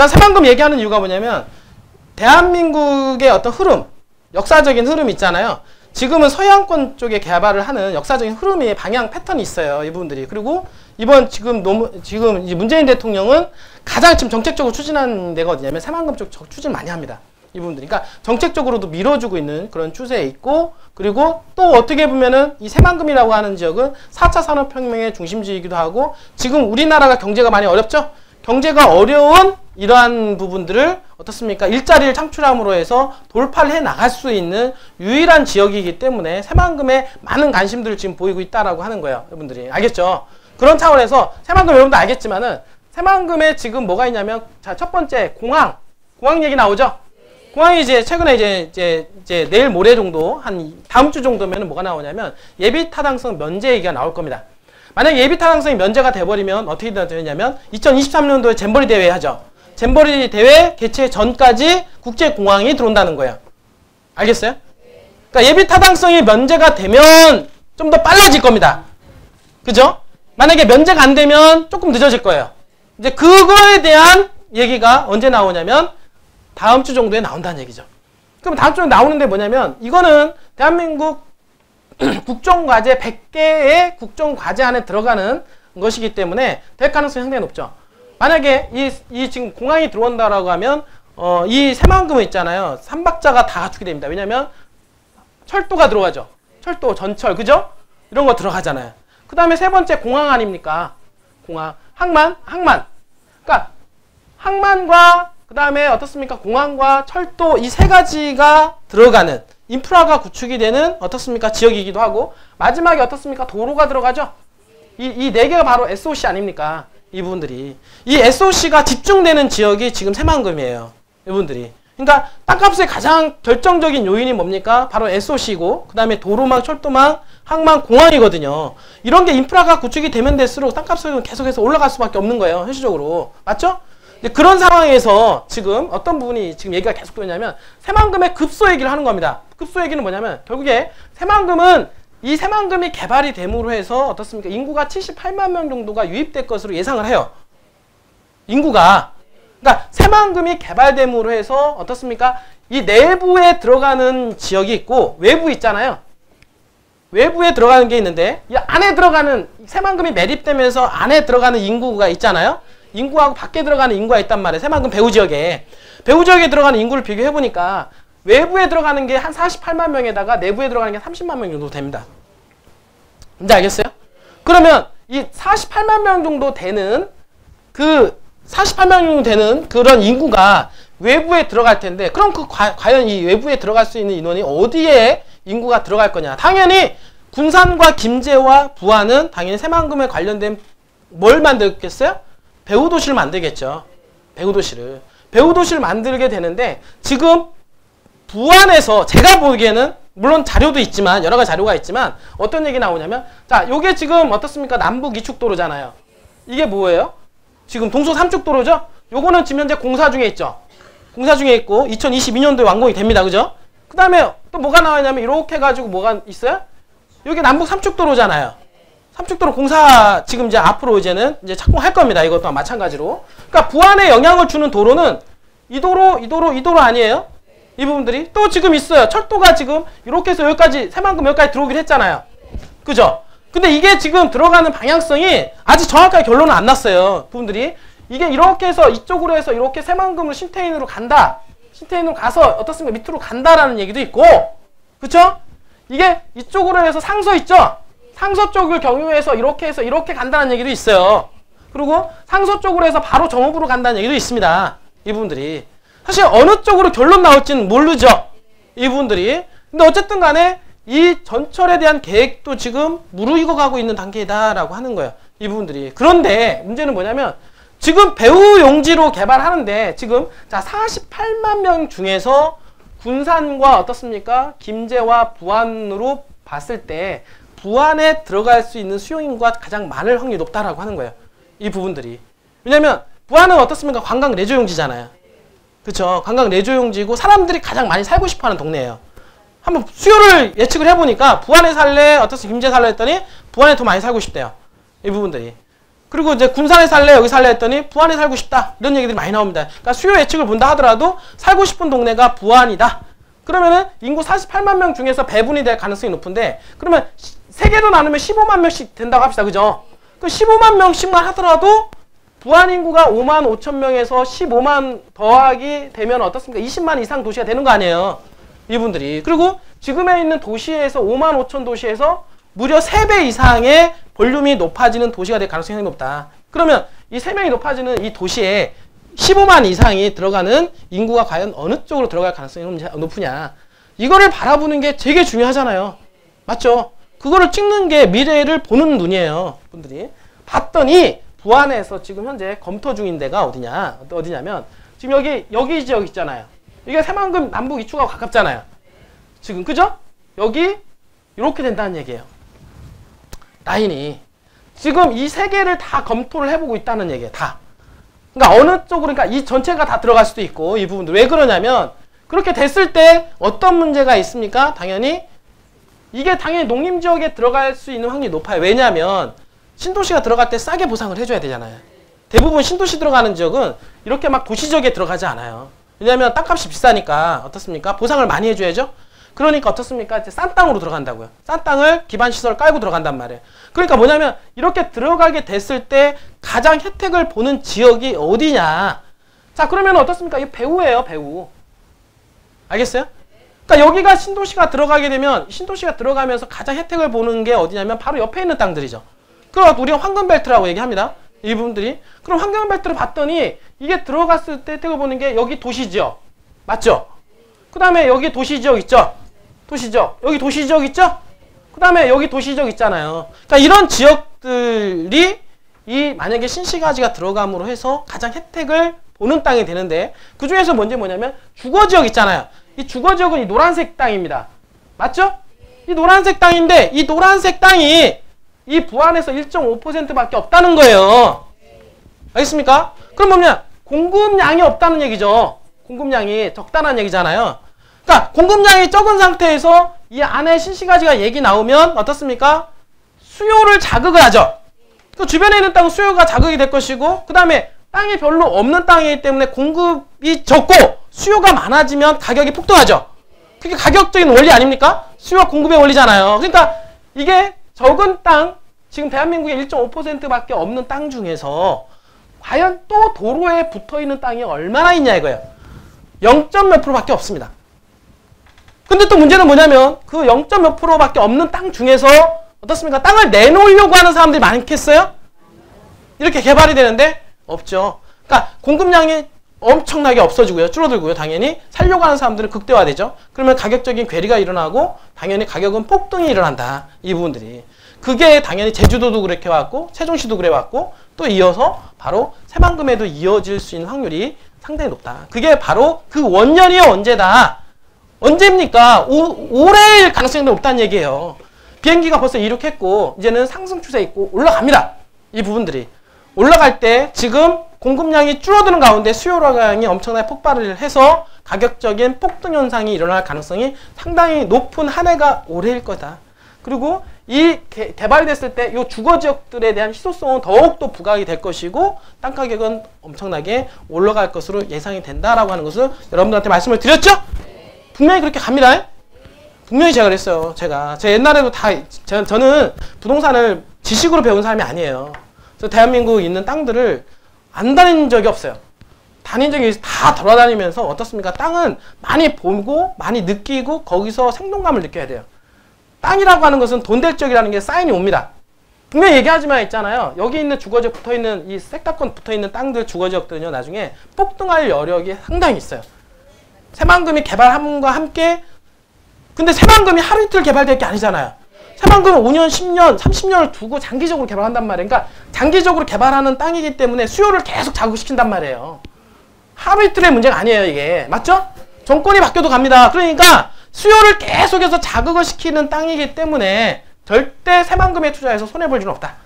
일단 새만금 얘기하는 이유가 뭐냐면 대한민국의 어떤 흐름, 역사적인 흐름 있잖아요. 지금은 서양권 쪽에 개발을 하는 역사적인 흐름의 방향 패턴이 있어요. 이분들이. 그리고 이번 지금 문재인 대통령은 가장 지금 정책적으로 추진하는 데가 어디냐면 새만금 쪽 추진 많이 합니다. 이분들이. 그러니까 정책적으로도 밀어주고 있는 그런 추세에 있고, 그리고 또 어떻게 보면은 이 새만금이라고 하는 지역은 4차 산업혁명의 중심지이기도 하고, 지금 우리나라가 경제가 많이 어렵죠? 경제가 어려운 이러한 부분들을 어떻습니까? 일자리를 창출함으로 해서 돌파를 해 나갈 수 있는 유일한 지역이기 때문에 새만금에 많은 관심들을 지금 보이고 있다라고 하는 거예요. 여러분들이. 알겠죠? 그런 차원에서 새만금 여러분도 알겠지만은 새만금에 지금 뭐가 있냐면, 자, 첫 번째 공항 얘기 나오죠? 공항이 이제 최근에 이제 내일 모레 정도, 한 다음 주 정도면은 뭐가 나오냐면 예비 타당성 면제 얘기가 나올 겁니다. 만약 예비 타당성이 면제가 돼버리면 어떻게 되냐면 2023년도에 잼버리 대회 하죠. 잼버리 대회 개최 전까지 국제공항이 들어온다는 거예요. 알겠어요? 그러니까 예비 타당성이 면제가 되면 좀 더 빨라질 겁니다. 그죠? 만약에 면제가 안 되면 조금 늦어질 거예요. 이제 그거에 대한 얘기가 언제 나오냐면 다음 주 정도에 나온다는 얘기죠. 그럼 다음 주에 나오는데 뭐냐면, 이거는 대한민국 국정과제 100개의 국정과제 안에 들어가는 것이기 때문에 될 가능성이 상당히 높죠. 만약에 이 지금 공항이 들어온다라고 하면 이 새만금은 있잖아요. 3박자가 다 갖추게 됩니다. 왜냐면 철도가 들어가죠. 철도, 전철, 그죠? 이런 거 들어가잖아요. 그 다음에 세 번째 공항 아닙니까? 공항, 항만. 그러니까 항만과 그 다음에 어떻습니까? 공항과 철도, 이 세 가지가 들어가는 인프라가 구축이 되는 어떻습니까? 지역이기도 하고, 마지막에 어떻습니까? 도로가 들어가죠? 이 네 개가 바로 SOC 아닙니까? 이 부분들이. 이 SOC가 집중되는 지역이 지금 새만금이에요. 이분들이. 그러니까 땅값의 가장 결정적인 요인이 뭡니까? 바로 SOC이고, 그 다음에 도로망, 철도망, 항만, 공항이거든요. 이런 게 인프라가 구축이 되면 될수록 땅값은 계속해서 올라갈 수밖에 없는 거예요. 현실적으로. 맞죠? 그런 상황에서 지금 어떤 부분이 지금 얘기가 계속 되냐면 새만금의 급소 얘기를 하는 겁니다. 급소 얘기는 뭐냐면 결국에 이 새만금이 개발이 됨으로 해서 어떻습니까? 인구가 78만 명 정도가 유입될 것으로 예상을 해요. 인구가. 그러니까 새만금이 개발됨으로 해서 어떻습니까? 이 내부에 들어가는 지역이 있고 외부 있잖아요. 외부에 들어가는 게 있는데 이 안에 들어가는 새만금이 매립되면서 안에 들어가는 인구가 있잖아요. 인구하고 밖에 들어가는 인구가 있단 말이에요. 새만금 배후지역에. 배후지역에 들어가는 인구를 비교해보니까 외부에 들어가는 게 한 48만 명에다가 내부에 들어가는 게 30만 명 정도 됩니다. 이제 알겠어요? 그러면 이 48만 명 정도 되는 48만 명 정도 되는 그런 인구가 외부에 들어갈 텐데, 그럼 과연 이 외부에 들어갈 수 있는 인원이 어디에 인구가 들어갈 거냐? 당연히 군산과 김제와 부안은 당연히 새만금에 관련된 뭘 만들겠어요? 배후도시를 만들겠죠. 배후도시를 만들게 되는데, 지금 부안에서 제가 보기에는 물론 자료도 있지만 여러 가지 자료가 있지만 어떤 얘기 나오냐면, 자, 요게 지금 어떻습니까? 남북 이축도로잖아요. 이게 뭐예요? 지금 동서 삼축도로죠? 요거는 지금 현재 공사 중에 있죠. 공사 중에 있고 2022년도에 완공이 됩니다. 그죠? 그 다음에 또 뭐가 나왔냐면 이렇게 해가지고 뭐가 있어요? 여기 남북 삼축도로잖아요. 삼축도로 공사 지금 이제 앞으로 이제는 이제 착공할 겁니다. 이것도 마찬가지로. 그러니까 부안에 영향을 주는 도로는 이 도로 아니에요? 이 부분들이 또 지금 있어요. 철도가 지금 이렇게 해서 여기까지 새만금 여기까지 들어오긴 했잖아요. 그죠? 근데 이게 지금 들어가는 방향성이 아직 정확하게 결론은 안 났어요. 부분들이. 이게 이렇게 해서 이쪽으로 해서 이렇게 새만금으로 신태인으로 간다. 신태인으로 가서 어떻습니까? 밑으로 간다라는 얘기도 있고. 그쵸? 이게 이쪽으로 해서 상서 있죠? 상서 쪽을 경유해서 이렇게 간다는 얘기도 있어요. 그리고 상서 쪽으로 해서 바로 정읍으로 간다는 얘기도 있습니다. 이 부분들이. 사실 어느 쪽으로 결론 나올지는 모르죠. 이 부분들이. 근데 어쨌든 간에 이 전철에 대한 계획도 지금 무르익어 가고 있는 단계다라고 하는 거예요. 이 부분들이. 그런데 문제는 뭐냐면 지금 배후 용지로 개발하는데 지금 자 48만 명 중에서 군산과 어떻습니까? 김제와 부안으로 봤을 때 부안에 들어갈 수 있는 수용인구가 가장 많을 확률이 높다라고 하는 거예요. 이 부분들이. 왜냐면 부안은 어떻습니까? 관광 레저 용지잖아요. 그쵸? 관광 레저 용지고 사람들이 가장 많이 살고 싶어하는 동네예요. 한번 수요를 예측을 해보니까 부안에 살래? 어떻습니까? 김제 살래? 했더니 부안에 더 많이 살고 싶대요. 이 부분들이. 그리고 이제 군산에 살래 여기 살래 했더니 부안에 살고 싶다 이런 얘기들이 많이 나옵니다. 그러니까 수요 예측을 본다 하더라도 살고 싶은 동네가 부안이다. 그러면은 인구 48만 명 중에서 배분이 될 가능성이 높은데 그러면 세 개로 나누면 15만 명씩 된다고 합시다. 그죠? 그 15만 명씩만 하더라도 부안 인구가 5만 5천 명에서 15만 더하기 되면 어떻습니까? 20만 이상 도시가 되는 거 아니에요. 이분들이. 그리고 지금에 있는 도시에서 5만 5천 도시에서 무려 3배 이상의 볼륨이 높아지는 도시가 될 가능성이 높다. 그러면 이 3명이 높아지는 이 도시에 15만 이상이 들어가는 인구가 과연 어느 쪽으로 들어갈 가능성이 높으냐. 이거를 바라보는 게 되게 중요하잖아요. 맞죠? 그거를 찍는 게 미래를 보는 눈이에요. 분들이. 봤더니 부안에서 지금 현재 검토 중인 데가 어디냐면 지금 여기 지역 있잖아요. 이게 새만금 남북 이축하고 가깝잖아요. 지금 그죠? 여기 이렇게 된다는 얘기예요. 라인이. 지금 이 세 개를 다 검토를 해보고 있다는 얘기예요. 다. 그러니까 어느 쪽으로, 그러니까 이 전체가 다 들어갈 수도 있고, 이 부분들. 왜 그러냐면, 그렇게 됐을 때 어떤 문제가 있습니까? 이게 당연히 농림지역에 들어갈 수 있는 확률이 높아요. 왜냐하면, 신도시가 들어갈 때 싸게 보상을 해줘야 되잖아요. 대부분 신도시 들어가는 지역은 이렇게 막 도시지역에 들어가지 않아요. 왜냐하면 땅값이 비싸니까, 어떻습니까? 보상을 많이 해줘야죠? 그러니까 어떻습니까? 이제 싼 땅으로 들어간다고요. 싼 땅을 기반시설 깔고 들어간단 말이에요. 그러니까 뭐냐면 이렇게 들어가게 됐을 때 가장 혜택을 보는 지역이 어디냐. 자, 그러면 어떻습니까? 이거 배후예요, 배후. 알겠어요? 그러니까 여기가 신도시가 들어가게 되면 신도시가 들어가면서 가장 혜택을 보는 게 어디냐면 바로 옆에 있는 땅들이죠. 그럼 우리가 황금벨트라고 얘기합니다. 이 부분들이. 그럼 황금벨트를 봤더니 이게 들어갔을 때 혜택을 보는 게 여기 도시지역. 맞죠? 그 다음에 여기 도시지역 있죠? 도시지역. 여기 도시지역 있죠? 그 다음에 여기 도시지역 있잖아요. 그러니까 이런 지역들이 만약에 신시가지가 들어감으로 해서 가장 혜택을 보는 땅이 되는데 그 중에서 뭐냐면 주거지역 있잖아요. 이 주거지역은 이 노란색 땅입니다. 맞죠? 이 노란색 땅인데 이 노란색 땅이 이 부안에서 1.5%밖에 없다는 거예요. 알겠습니까? 그럼 뭐냐? 공급량이 없다는 얘기죠. 공급량이 적다는 얘기잖아요. 그러니까 공급량이 적은 상태에서 이 안에 신시가지가 얘기 나오면 어떻습니까? 수요를 자극을 하죠. 그 주변에 있는 땅은 수요가 자극이 될 것이고 그 다음에 땅이 별로 없는 땅이기 때문에 공급이 적고 수요가 많아지면 가격이 폭등하죠. 그게 가격적인 원리 아닙니까? 수요와 공급의 원리잖아요. 그러니까 이게 적은 땅, 지금 대한민국에 1.5%밖에 없는 땅 중에서 과연 또 도로에 붙어있는 땅이 얼마나 있냐 이거예요. 0. 몇 %밖에 없습니다. 근데 또 문제는 뭐냐면 그 0. 몇 %밖에 없는 땅 중에서 어떻습니까? 땅을 내놓으려고 하는 사람들이 많겠어요? 이렇게 개발이 되는데 없죠. 그러니까 공급량이 엄청나게 없어지고요. 줄어들고요. 당연히 살려고 하는 사람들은 극대화되죠. 그러면 가격적인 괴리가 일어나고 당연히 가격은 폭등이 일어난다. 이 부분들이. 그게 당연히 제주도도 그렇게 왔고 세종시도 그래 왔고 또 이어서 바로 새만금에도 이어질 수 있는 확률이 상당히 높다. 그게 바로 그 원년이 언제다. 언제입니까? 올해일 가능성이 높다는 얘기예요. 비행기가 벌써 이륙했고 이제는 상승 추세 있고 올라갑니다. 이 부분들이. 올라갈 때 지금 공급량이 줄어드는 가운데 수요량이 엄청나게 폭발을 해서 가격적인 폭등 현상이 일어날 가능성이 상당히 높은 한 해가 올해일 거다. 그리고 이 개발이 됐을 때 이 주거지역들에 대한 희소성은 더욱더 부각이 될 것이고 땅가격은 엄청나게 올라갈 것으로 예상이 된다라고 하는 것을 여러분들한테 말씀을 드렸죠? 분명히 그렇게 갑니다. 분명히 제가 그랬어요. 제가 옛날에도 저는 부동산을 지식으로 배운 사람이 아니에요. 그래서 대한민국에 있는 땅들을 안 다닌 적이 없어요. 다닌 적이 다 돌아다니면서 어떻습니까? 땅은 많이 보고 많이 느끼고 거기서 생동감을 느껴야 돼요. 땅이라고 하는 것은 돈 될 지역이라는 게 사인이 옵니다. 분명히 얘기하지만 있잖아요. 여기 있는 주거지역 붙어있는 이 색다권 붙어있는 땅들 주거지역들은요. 나중에 폭등할 여력이 상당히 있어요. 새만금이 개발함과 함께 근데 새만금이 하루 이틀 개발될 게 아니잖아요. 새만금은 5년, 10년, 30년을 두고 장기적으로 개발한단 말이에요. 그러니까 장기적으로 개발하는 땅이기 때문에 수요를 계속 자극시킨단 말이에요. 하루 이틀의 문제가 아니에요. 이게. 맞죠? 정권이 바뀌어도 갑니다. 그러니까 수요를 계속해서 자극을 시키는 땅이기 때문에 절대 새만금에 투자해서 손해볼 일은 없다.